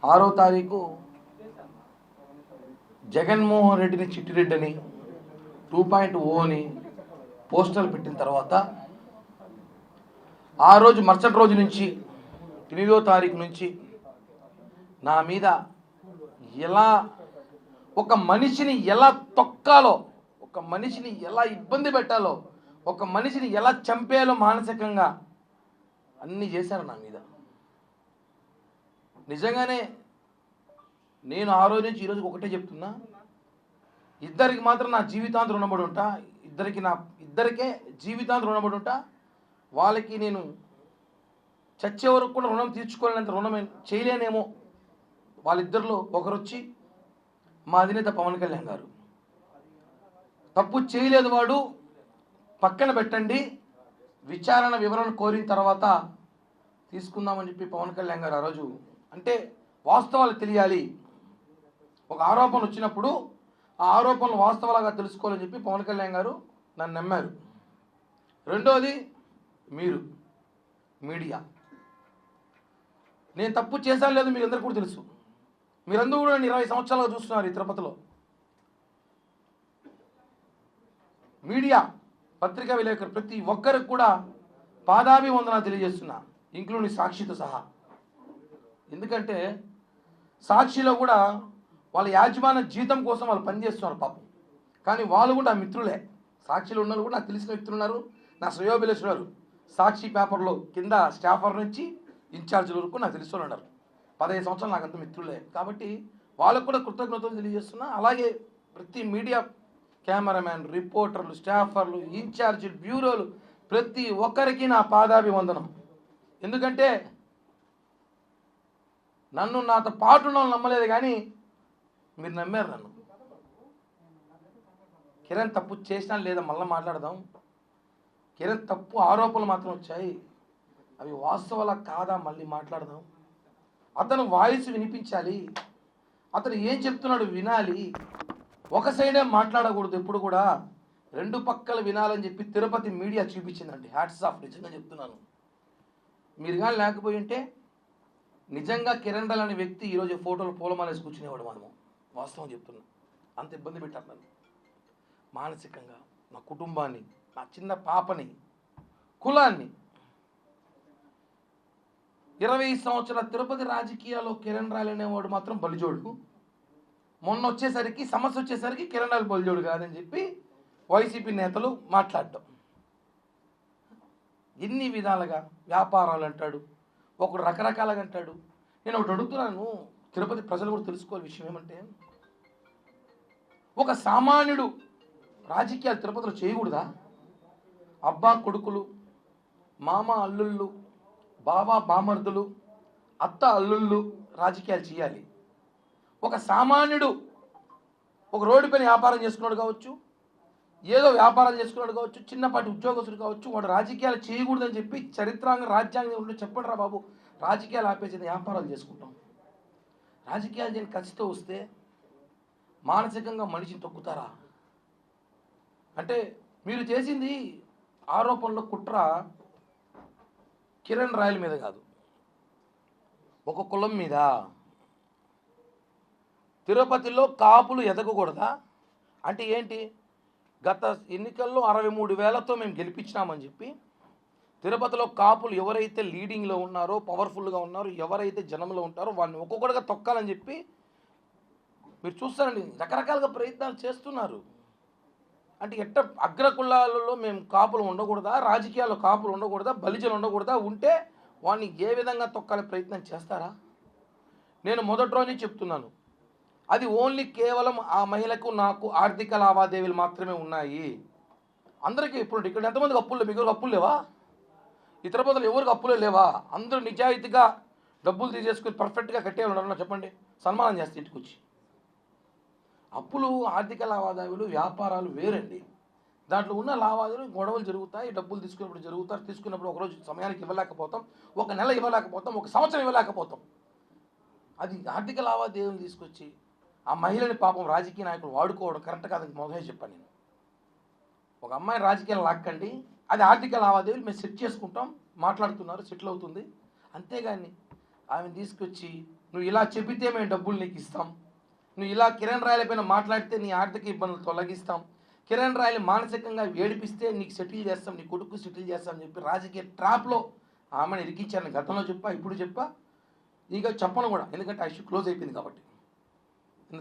6వ తారీఖు జగన్మోహన్ రెడ్డిని చిట్టిరెడ్డి అని 2.0 అని పోస్టర్లు పెట్టిన తర్వాత ఆ రోజు మరుసటి రోజు నుంచి 8వ తారీఖు నుంచి నా మీద ఎలా ఒక మనిషిని ఎలా తొక్కాలో, ఒక మనిషిని ఎలా ఇబ్బంది పెట్టాలో, ఒక మనిషిని ఎలా చంపేయాలో మానసికంగా అన్నీ చేశారు నా మీద. నిజంగానే నేను ఆ రోజు నుంచి ఈరోజు ఒకటే చెప్తున్నా, ఇద్దరికి మాత్రం నా జీవితాంతం రుణపడి ఉంటా. ఇద్దరికే జీవితాంతం రుణపడి ఉంటా. వాళ్ళకి నేను చచ్చే వరకు కూడా రుణం తీర్చుకోలేనంత రుణం చేయలేనేమో. వాళ్ళిద్దరిలో ఒకరు వచ్చి మా అధినేత పవన్ కళ్యాణ్ గారు. తప్పు చేయలేదు వాడు, పక్కన పెట్టండి, విచారణ వివరణ కోరిన తర్వాత తీసుకుందామని చెప్పి పవన్ కళ్యాణ్ గారు ఆ రోజు, అంటే వాస్తవాలు తెలియాలి, ఒక ఆరోపణ వచ్చినప్పుడు ఆ ఆరోపణలు వాస్తవాలుగా తెలుసుకోవాలని చెప్పి పవన్ కళ్యాణ్ గారు నన్ను నమ్మారు. రెండోది మీరు మీడియా, నేను తప్పు చేశాను లేదు మీకు అందరికీ కూడా తెలుసు. మీరందరూ కూడా 20 సంవత్సరాలుగా చూస్తున్నారు ఈ తిరుపతిలో. మీడియా, పత్రికా విలేకరు ప్రతి ఒక్కరికి కూడా పాదాభివందనాలు తెలియజేస్తున్నా, ఇంక్లూడింగ్ సాక్షితో సహా. ఎందుకంటే సాక్షిలో కూడా వాళ్ళ యాజమాన్య జీతం కోసం వాళ్ళు పనిచేస్తున్నారు పాపం, కానీ వాళ్ళు కూడా నా మిత్రులే. సాక్షిలో ఉన్నారు కూడా నాకు తెలిసిన మిత్రులు ఉన్నారు, నా శ్రేయోభిలాషులు. సాక్షి పేపర్లో కింద స్టాఫర్ నుంచి ఇన్ఛార్జీల వరకు నాకు తెలిసిన ఉన్నారు. 15 సంవత్సరాలు నాకు అంత మిత్రులే, కాబట్టి వాళ్ళకు కూడా కృతజ్ఞతలు తెలియజేస్తున్నా. అలాగే ప్రతి మీడియా కెమెరామ్యాన్, రిపోర్టర్లు, స్టాఫర్లు, ఇన్ఛార్జీలు, బ్యూరోలు ప్రతి ఒక్కరికి నా పాదాభివందనం. ఎందుకంటే నన్ను నాతో పాటు ఉన్న వాళ్ళు నమ్మలేదు, కానీ మీరు నమ్మారు నన్ను. కిరణ్ తప్పు చేసినా లేదా మళ్ళీ మాట్లాడదాం. కిరణ్ తప్పు ఆరోపణలు మాత్రం వచ్చాయి, అవి వాస్తవాలా కాదా మళ్ళీ మాట్లాడదాం. అతను వాయిస్ వినిపించాలి, అతను ఏం చెప్తున్నాడు వినాలి. ఒక సైడే మాట్లాడకూడదు ఎప్పుడు కూడా, రెండు పక్కలు వినాలని చెప్పి తిరుపతి మీడియా చూపించిందండి. హ్యాట్స్ ఆఫ్, నిజంగా చెప్తున్నాను. మీరు కానీ లేకపోయి ఉంటే నిజంగా కిరణ్ రాయల్ అనే వ్యక్తి ఈరోజు ఫోటోలు పూలమాలేసి కూర్చునేవాడు. మనము వాస్తవం చెప్తున్నాం. అంత ఇబ్బంది పెట్టారు నన్ను మానసికంగా, నా కుటుంబాన్ని, నా చిన్న పాపని, కులాన్ని. 20 సంవత్సరాల తిరుపతి రాజకీయాల్లో కిరణ్ రాయల్ అనేవాడు మాత్రం బలిజోడు. మొన్న వచ్చేసరికి సమస్య వచ్చేసరికి కిరణ్ రాయల్ బలిజోడు కాదని చెప్పి వైసీపీ నేతలు మాట్లాడటం. ఎన్ని విధాలుగా వ్యాపారాలు అంటాడు, ఒకడు రకరకాలుగా అంటాడు. నేను ఒకటి అడుగుతున్నాను, తిరుపతి ప్రజలు కూడా తెలుసుకోవాలి విషయం ఏమంటే, ఒక సామాన్యుడు రాజకీయాలు తిరుపతిలో చేయకూడదా? అబ్బా కొడుకులు, మామ అల్లుళ్ళు, బావ బామర్దులు, అత్త అల్లుళ్ళు రాజకీయాలు చేయాలి. ఒక సామాన్యుడు ఒక రోడ్డు పైన వ్యాపారం చేసుకున్నాడు కావచ్చు, ఏదో వ్యాపారం చేసుకున్నాడు కావచ్చు, చిన్నపాటి ఉద్యోగస్తుడు కావచ్చు, వాడు రాజకీయాలు చేయకూడదని చెప్పి రాజ్యాంగం ఉంటే చెప్పండి రా బాబు, రాజకీయాలు ఆపేసేది వ్యాపారాలు చేసుకుంటాం. రాజకీయాలు చేయని ఖచ్చితంగా వస్తే మానసికంగా మనిషిని తొక్కుతారా? అంటే మీరు చేసింది ఆరోపణలో కుట్ర కిరణ్ రాయల్ మీద కాదు, ఒక కులం మీద. తిరుపతిలో కాపులు ఎదగకూడదా? అంటే ఏంటి? గత ఎన్నికల్లో 63,000తో మేము గెలిపించినామని చెప్పి తిరుపతిలో కాపులు ఎవరైతే లీడింగ్లో ఉన్నారో, పవర్ఫుల్గా ఉన్నారో, ఎవరైతే జనంలో ఉంటారో వాళ్ళని ఒక్కొక్కటిగా తొక్కాలని చెప్పి మీరు చూస్తారండి, రకరకాలుగా ప్రయత్నాలు చేస్తున్నారు. అంటే ఎట్ట అగ్రకులాలలో మేము కాపులు ఉండకూడదా, రాజకీయాల్లో కాపులు ఉండకూడదా, బలిజలు ఉండకూడదా, ఉంటే వాడిని ఏ విధంగా తొక్కాలే ప్రయత్నం చేస్తారా? నేను మొదటి రోజు చెప్తున్నాను, అది ఓన్లీ కేవలం ఆ మహిళకు నాకు ఆర్థిక లావాదేవీలు మాత్రమే ఉన్నాయి. అందరికీ ఇప్పుడు ఇక్కడ ఎంతమందికి అప్పులు, మీకు అప్పులు లేవా? ఈ తిరుపతిలో ఎవరికి అప్పులే లేవా? అందరూ నిజాయితీగా డబ్బులు తీసేసుకుని పర్ఫెక్ట్గా కట్టేవాళ్ళు చెప్పండి, సన్మానం చేస్తే ఇంటికి వచ్చి. అప్పులు, ఆర్థిక లావాదేవీలు, వ్యాపారాలు వేరండి. దాంట్లో ఉన్న లావాదేవీలు, గొడవలు జరుగుతాయి, డబ్బులు తీసుకున్నప్పుడు జరుగుతారు. తీసుకున్నప్పుడు ఒకరోజు సమయానికి ఇవ్వలేకపోతాం, ఒక నెల ఇవ్వలేకపోతాం, ఒక సంవత్సరం ఇవ్వలేకపోతాం. అది ఆర్థిక లావాదేవీలు తీసుకొచ్చి ఆ మహిళని పాపం రాజకీయ నాయకులు వాడుకోవడం కరెక్ట్ కాదని మొదలై చెప్పాను నేను. ఒక అమ్మాయిని రాజకీయాలు లాక్కండి, అది ఆర్థిక లావాదేవీలు మేము సెట్ చేసుకుంటాం, మాట్లాడుతున్నారు, సెటిల్ అవుతుంది. అంతేగాని ఆమెను తీసుకొచ్చి నువ్వు ఇలా చెబితే మేము డబ్బులు నీకు ఇస్తాం, నువ్వు ఇలా కిరణ్ రాయల పైన మాట్లాడితే నీ ఆర్థిక ఇబ్బందులు తొలగిస్తాం, కిరణ్ రాయలు మానసికంగా ఏడిపిస్తే నీకు సెటిల్ చేస్తాం, నీ కొడుకు సెటిల్ చేస్తాం అని చెప్పి రాజకీయ ట్రాప్లో ఆమెను ఇరికించాను. గతంలో చెప్పా, ఇప్పుడు చెప్పా, ఇక చెప్పను కూడా, ఎందుకంటే ఆ ఇష్యూ క్లోజ్ అయిపోయింది కాబట్టి.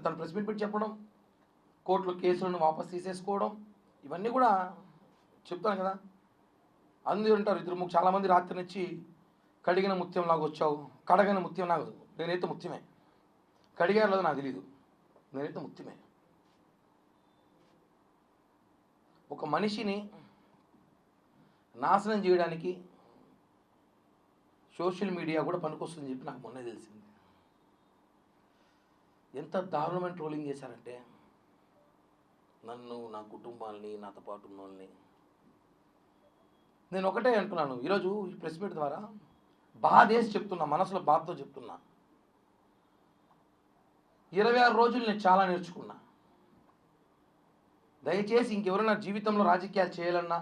తను ప్రెస్ మీట్ పెట్టి చెప్పడం, కోర్టులో కేసులను వాపస్ తీసేసుకోవడం, ఇవన్నీ కూడా చెప్తాను కదా. అందరూ ఉంటారు ఇద్దరు చాలామంది రాత్రి నుంచి కడిగిన ముత్యం లాగా వచ్చావు, కడగిన ముత్యం నాకు, నేనైతే ముత్యమే, కడిగారు లేదో నాకు తెలీదు, నేనైతే ముత్యమే. ఒక మనిషిని నాశనం చేయడానికి సోషల్ మీడియా కూడా పనికొస్తుందని చెప్పి నాకు మొన్నే తెలిసింది. ఎంత దారుణమైన ట్రోలింగ్ చేశారంటే నన్ను, నా కుటుంబాన్ని, నాతో పాటు ఉన్న వాళ్ళని. నేను ఒకటే అంటున్నాను ఈరోజు ఈ ప్రెస్ మీట్ ద్వారా, బాధేసి చెప్తున్నా, మనసులో బాధతో చెప్తున్నా. 26 రోజులు నేను చాలా నేర్చుకున్నా. దయచేసి ఇంకెవరైనా జీవితంలో రాజకీయాలు చేయాలన్నా,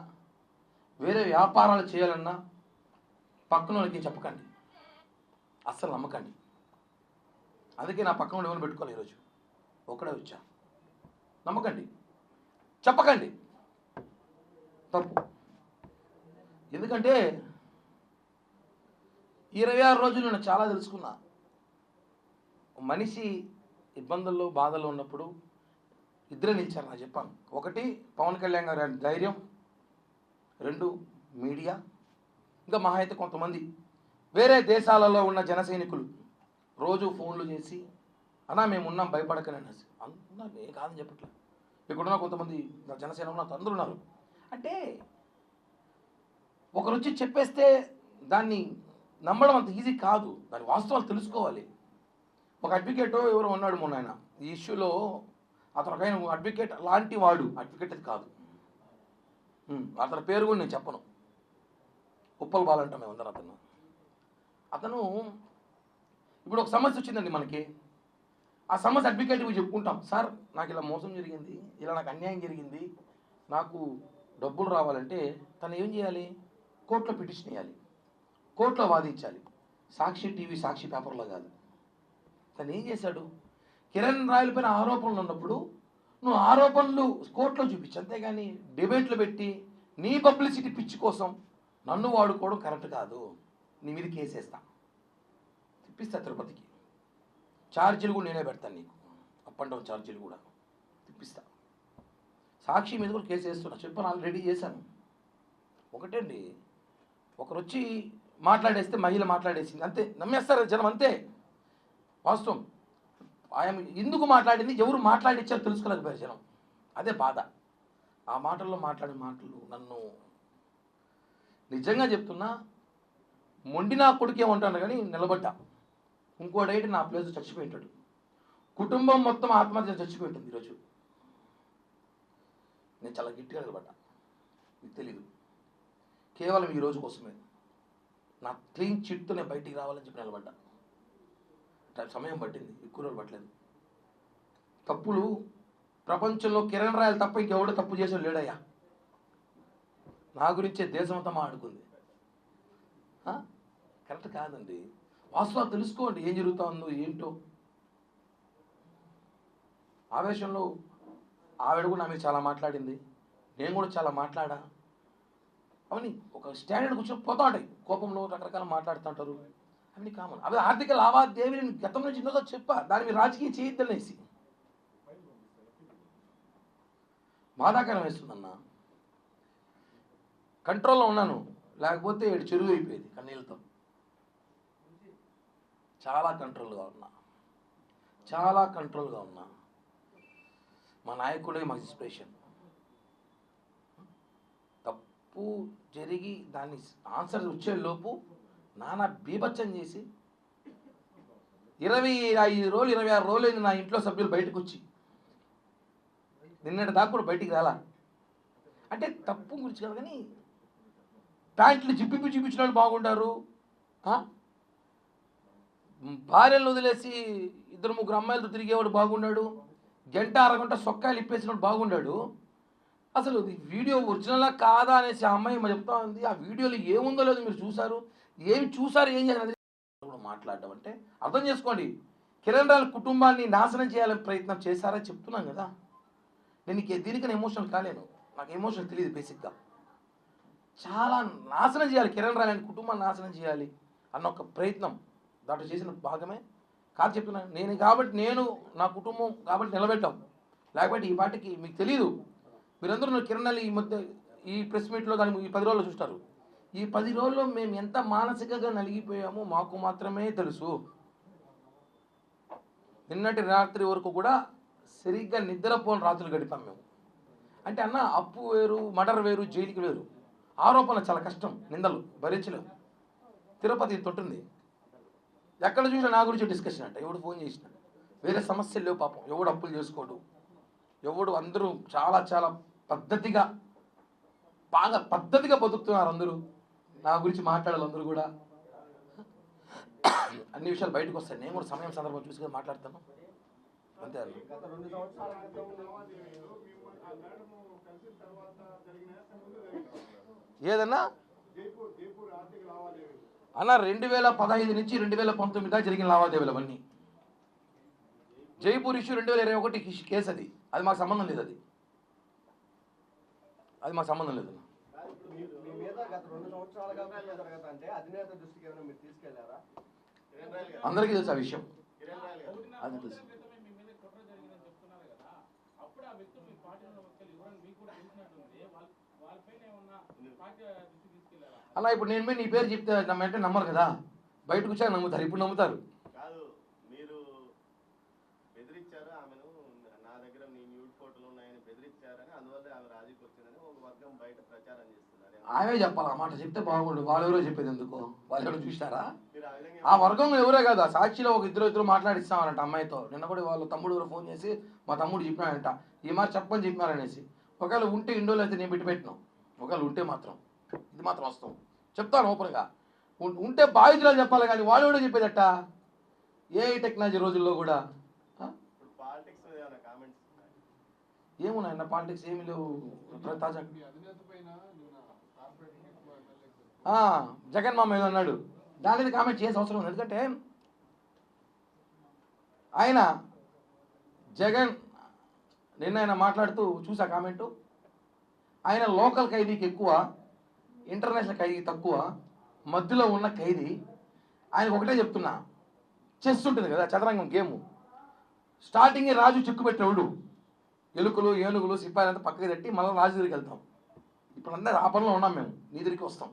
వేరే వ్యాపారాలు చేయాలన్నా పక్కన వాళ్ళకి చెప్పకండి, అస్సలు నమ్మకండి. అందుకే నా పక్కన ఎవరు పెట్టుకోవాలి, ఈరోజు ఒకడే వచ్చా. నమ్మకండి, చెప్పకండి, తప్పు. ఎందుకంటే 26 రోజులు నేను చాలా తెలుసుకున్నా. మనిషి ఇబ్బందుల్లో, బాధల్లో ఉన్నప్పుడు ఇద్దరే నిలిచారు. నాకు చెప్పాను, ఒకటి పవన్ కళ్యాణ్ గారి ధైర్యం, 2 మీడియా, ఇంకా మహా అయితే కొంతమంది వేరే దేశాలలో ఉన్న జన సైనికులు రోజు ఫోన్లు చేసి అన్నా మేము ఉన్నాం భయపడకనే అనేసి. అన్నా నేను కాదని చెప్పట్లేదు, ఇక్కడున్న కొంతమంది జనసేన ఉన్న అందరూ ఉన్నారు. అంటే ఒకరు వచ్చి చెప్పేస్తే దాన్ని నమ్మడం అంత ఈజీ కాదు, దాని వాస్తవాలు తెలుసుకోవాలి. ఒక అడ్వకేట్ ఎవరో ఉన్నాడు మొన్న, ఆయన ఈ ఇష్యూలో అతను ఒక ఆయన అడ్వకేట్ లాంటి వాడు, అడ్వకేట్ అది కాదు, అతని పేరు కూడా నేను చెప్పను, ఉప్పల్ బాలంటాం మేమందరం. అతను ఇప్పుడు ఒక సమస్య వచ్చిందండి మనకి, ఆ సమస్య అడ్వకేట్కి చెప్పుకుంటాం, సార్ నాకు ఇలా మోసం జరిగింది, ఇలా నాకు అన్యాయం జరిగింది, నాకు డబ్బులు రావాలంటే తను ఏం చేయాలి, కోర్టులో పిటిషన్ వేయాలి, కోర్టులో వాదించాలి, సాక్షి టీవీ, సాక్షి పేపర్లో కాదు. తను ఏం చేశాడు, కిరణ్ రాయల పైన ఆరోపణలు ఉన్నప్పుడు నువ్వు ఆరోపణలు కోర్టులో చూపించు, అంతేగాని డిబేట్లు పెట్టి నీ పబ్లిసిటీ పిచ్చి కోసం నన్ను వాడుకోవడం కరెక్ట్ కాదు, నీ మీద కేసేస్తా, తిప్పిస్తా తిరుపతికి, ఛార్జీలు కూడా నేనే పెడతాను నీకు, అప్ అండ్ డౌన్ ఛార్జీలు కూడా తిప్పిస్తా, సాక్షి మీద కూడా కేసు వేస్తున్నా, చెప్పాను, ఆల్రెడీ చేశాను. ఒకటే అండి, ఒకరు వచ్చి మాట్లాడేస్తే మహిళ మాట్లాడేసింది అంతే, నమ్మేస్తారు జనం అంతే. వాస్తవం, ఆయన ఎందుకు మాట్లాడింది, ఎవరు మాట్లాడించారో తెలుసుకోలేకపోయారు జనం, అదే బాధ. ఆ మాటల్లో మాట్లాడిన మాటలు నన్ను నిజంగా చెప్తున్నా, మొండి నా కొడుకు ఏమంటాను కానీ నిలబడ్డా. ఇంకోడైతే నా ప్లేస్ చచ్చిపోయింటాడు, కుటుంబం మొత్తం ఆత్మహత్య చచ్చిపోయింటుంది ఈరోజు. నేను చాలా గట్టిగా నిలబడ్డా, మీకు తెలీదు, కేవలం ఈ రోజు కోసమే, నా క్లీన్ చిట్తో నేను బయటికి రావాలని చెప్పి నిలబడ్డా. సమయం పట్టింది, ఎక్కువ రోజులు పట్టలేదు. తప్పులు ప్రపంచంలో కిరణ్ రాయలు తప్ప ఇంకెవడో తప్పు చేసాడు లేడయ్యా. నా గురించే దేశం అంతా మాట్లాడుకుంది, కరెక్ట్ కాదండి. వాస్తవాలు తెలుసుకోండి, ఏం జరుగుతూ ఉందో ఏంటో. ఆవేశంలో ఆవిడ కూడా నా మీద చాలా మాట్లాడింది, నేను కూడా చాలా మాట్లాడా. అవన్నీ ఒక స్టాండర్డ్ కూర్చొని పోతా ఉంటాయి, కోపంలో రకరకాల మాట్లాడుతుంటారు, అవన్నీ కామన్. అవి ఆర్థిక లావాదేవీలు గతం నుంచి ఎన్నోదో చెప్పా, దాని మీద రాజకీయం చేయొద్దనేసి. బాధాకరం వేస్తుందన్న, కంట్రోల్లో ఉన్నాను, లేకపోతే చెరువు అయిపోయేది కన్నీళ్ళతో. చాలా కంట్రోల్గా ఉన్నా, చాలా కంట్రోల్గా ఉన్నా. మా నాయకుడే మాకు ఇన్స్పిరేషన్. తప్పు జరిగి దాన్ని ఆన్సర్ వచ్చేలోపు నానా బీభత్సం చేసి 25 రోజులు 26 రోజులు నా ఇంట్లో సభ్యులు బయటకు వచ్చి నిన్నటి దాకా కూడా బయటికి రాలా. అంటే తప్పు గురించి కాదు కానీ ప్యాంట్లు జిప్పిపి చూపించిన వాళ్ళు బాగుంటారు, భార్యలను వదిలేసి 2-3 అమ్మాయిలతో తిరిగేవాడు బాగున్నాడు, గంట అరగంట సొక్కాయలు ఇప్పేసినప్పుడు బాగున్నాడు. అసలు వీడియో ఒరిజినలా కాదా అనేసి ఆ అమ్మాయి చెప్తా ఉంది. ఆ వీడియోలో ఏముందో లేదో మీరు చూసారు, ఏమి చూసారు, ఏం చేయాలి కూడా మాట్లాడడం అంటే అర్థం చేసుకోండి. కిరణ్ రాయల కుటుంబాన్ని నాశనం చేయాలని ప్రయత్నం చేశారని చెప్తున్నాను కదా. నేను దీనికన్నా ఎమోషనల్ కాలేను, నాకు ఎమోషనల్ తెలియదు బేసిక్గా. చాలా నాశనం చేయాలి, కిరణ్ రాయల కుటుంబాన్ని నాశనం చేయాలి అన్న ఒక ప్రయత్నం దాంట్లో చేసిన భాగమే కాదు చెప్తున్నాను నేను. కాబట్టి నేను నా కుటుంబం కాబట్టి నిలబెట్టాం, లేకపోతే ఈ పాటికి మీకు తెలియదు. మీరందరూ కిరణ్ రాయల ఈ మధ్య ఈ ప్రెస్ మీట్లో కానీ ఈ 10 రోజుల్లో చూస్తారు. ఈ 10 రోజుల్లో మేము ఎంత మానసికంగా నలిగిపోయామో మాకు మాత్రమే తెలుసు. నిన్నటి రాత్రి వరకు కూడా సరిగ్గా నిద్రపోని రాత్రులు గడిపాం మేము. అంటే అన్న, అప్పు వేరు, మర్డర్ వేరు, జైలుకి వేరు. ఆరోపణ చాలా కష్టం, నిందలు భరించలేము. తిరుపతి తొట్టుంది, ఎక్కడ చూసినా నా గురించి డిస్కషన్ అంట. ఎవడు ఫోన్ చేసినా వేరే సమస్యలు లేవు పాపం. ఎవడు అప్పులు చేసుకోడు, ఎవడు అందరూ చాలా చాలా పద్ధతిగా బాగా పద్ధతిగా బతుకుతున్నారు అందరూ. నా గురించి మాట్లాడాలి అందరూ కూడా. అన్ని విషయాలు బయటకు వస్తాయి. నేను కూడా సమయం సందర్భం చూసి మాట్లాడతాను అంతే. ఏదన్నా అన్న 2015 నుంచి 2019 దాకా జరిగిన లావాదేవీలు అవన్నీ. జైపూర్ ఇష్యూ 2021 కేసు, అది మాకు సంబంధం లేదు. అది మాకు సంబంధం లేదు. అందరికీ తెలుసు ఆ విషయం, అది తెలుసు. అలా ఇప్పుడు నేను నీ పేరు చెప్తే నమ్మంటే నమ్మరు కదా, బయటకు వచ్చాక నమ్ముతారు. ఇప్పుడు నమ్ముతారు. మీరు బెదిరించారు ఆమెను, నా దగ్గర మీ న్యూడ్ ఫోటోలు ఉన్నాయని బెదిరించారని, అందువల్ల ఆమె రాజీకి వచ్చిందని ఒక వర్గం బయట ప్రచారం చేస్తున్నారు. ఆమె చెప్పాలి ఆ మాట, చెప్తే బాగుండు. వాళ్ళెవరో చెప్పేది ఎందుకు? వాళ్ళు ఎవరో చూస్తారా? ఆ వర్గం ఎవరే కదా, సాక్షిలో ఒక ఇద్దరు మాట్లాడిస్తామనంట అమ్మాయితో. నిన్న కూడా వాళ్ళ తమ్ముడు ఎవరో ఫోన్ చేసి మా తమ్ముడు చెప్పినాడంట, ఈ మాట చెప్పని చెప్పినారనేసి. ఒకవేళ ఉంటే ఇండోలో అయితే నేను పెట్టినాం, ఒకవేళ ఉంటే మాత్రం ఇది మాత్రం వస్తాం చెప్తాను ఓపెన్గా. ఉంటే బాధితులు చెప్పాలి కానీ వాళ్ళు కూడా చెప్పేదట. ఏ టెక్నాలజీ రోజుల్లో కూడా ఏమున్నాయన్న పాలిటిక్స్ ఏమి లేవు. తాజా జగన్ మామ ఏదో అన్నాడు, దాని మీద కామెంట్ చేసే అవసరం ఉంది. ఎందుకంటే ఆయన జగన్ నిన్న ఆయన మాట్లాడుతూ చూసా కామెంటు, ఆయన లోకల్ ఖైదీకి ఎక్కువ, ఇంటర్నేషనల్ ఖైదీ తక్కువ, మధ్యలో ఉన్న ఖైదీ. ఆయన ఒకటే చెప్తున్నా, చెస్ ఉంటుంది కదా చదరంగం గేము, స్టార్టింగే రాజు చిక్కు పెట్టినప్పుడు ఎలుకలు ఏనుగులు సిపాయిలు అంతా పక్కకి తట్టి మళ్ళీ రాజు దగ్గరికి వెళ్తాం. ఇప్పుడు అందరూ ఆ పనిలో ఉన్నాం మేము, నీ దగ్గరికి వస్తాం.